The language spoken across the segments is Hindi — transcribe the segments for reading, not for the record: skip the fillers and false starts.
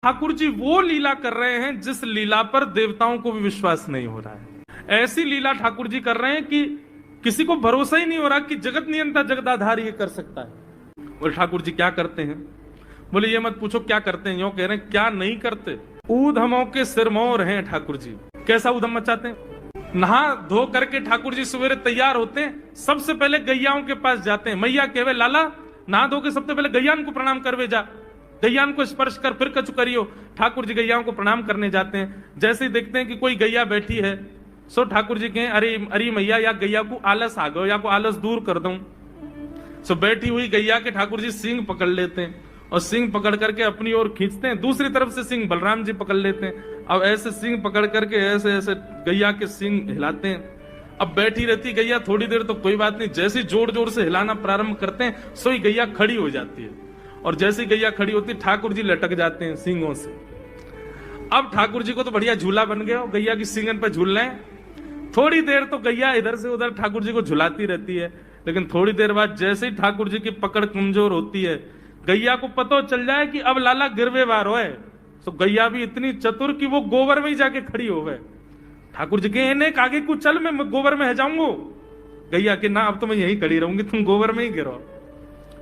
ठाकुर जी वो लीला कर रहे हैं जिस लीला पर देवताओं को भी विश्वास नहीं हो रहा है। ऐसी लीला ठाकुर जी कर रहे हैं कि किसी को भरोसा ही नहीं हो रहा कि जगत नियंता जगदाधार ये कर सकता है। बोले ठाकुर जी क्या करते हैं? बोले ये मत पूछो क्या करते हैं, यो कह रहे हैं क्या नहीं करते। ऊधमों के सिरमौर हैं ठाकुर जी। कैसा ऊधम मचाते हैं? नहा धो करके ठाकुर जी सवेरे तैयार होते हैं, सबसे पहले गैयाओं के पास जाते हैं। मैया कहवे लाला नहा धो के सबसे पहले गैयान को प्रणाम करवे जा, गैयान को स्पर्श कर फिर कछु करियो। ठाकुर जी गैयाओं को प्रणाम करने जाते हैं। जैसे ही देखते हैं कि कोई गैया बैठी है, सो ठाकुर जी कहें अरे अरे मैया या गैया को आलस आ गयो, या को आलस दूर कर दूं। सो बैठी हुई गैया के ठाकुर जी सींग पकड़ लेते हैं और सींग पकड़ करके अपनी ओर खींचते हैं। दूसरी तरफ से सींग बलराम जी पकड़ लेते हैं। अब ऐसे सींग पकड़ करके ऐसे ऐसे गैया के सींग हिलाते हैं। अब बैठी रहती गैया थोड़ी देर तो कोई बात नहीं, जैसे जोर जोर से हिलाना प्रारंभ करते हैं सोई गैया खड़ी हो जाती है। और जैसी गैया खड़ी होती है ठाकुर जी लटक जाते हैं सींगों से। अब ठाकुर जी को तो बढ़िया झूला बन गया, गैया की सींगन पर झूल रहे हैं। थोड़ी देर तो गैया इधर से उधर ठाकुर जी को झुलाती रहती है, लेकिन थोड़ी देर बाद जैसे ही ठाकुर जी की पकड़ कमजोर होती है, गैया को पता चल जाए कि अब लाला गिरवे वार है, तो गैया भी इतनी चतुर कि वो गोबर में ही जाके खड़ी हो गए। ठाकुर जी के आगे कुछ चल, मैं गोबर में जाऊंगा। गैया के ना अब तो मैं यहीं खड़ी रहूंगी, तुम गोबर में ही गिरो।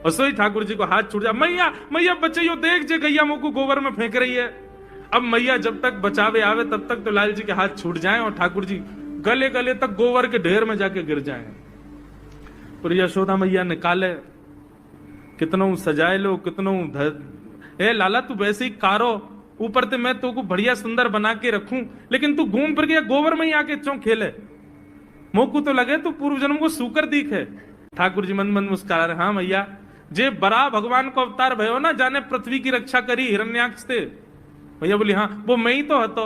और सोई ठाकुर जी को हाथ छूट जाए, मैया मैया बचाइयो, देख जे गैया मुझको गोबर में फेंक रही है। अब मैया जब तक बचावे आवे तब तक तो लाल जी के हाथ छूट जाएं और ठाकुर जी गले गले तक गोबर के ढेर में जाके गिर जाएं। और यशोदा मैया निकाले, कितनों सजाए लो, कितनों ए लाला तू वैसे ही कारो, ऊपर से मैं तो को बढ़िया सुंदर बना के रखूं, लेकिन तू घूम फिर गया गोबर में ही आके चौं खेले। मोकू तो लगे तू पूर्व जन्म को सूकर दीख है। ठाकुर जी मन मन मुस्कुरा रहे, हाँ मैया जे बरा भगवान को अवतार भयो ना, जाने पृथ्वी की रक्षा करी हिरण्याक्ष से। भैया बोली हाँ वो मैं ही तो हतो।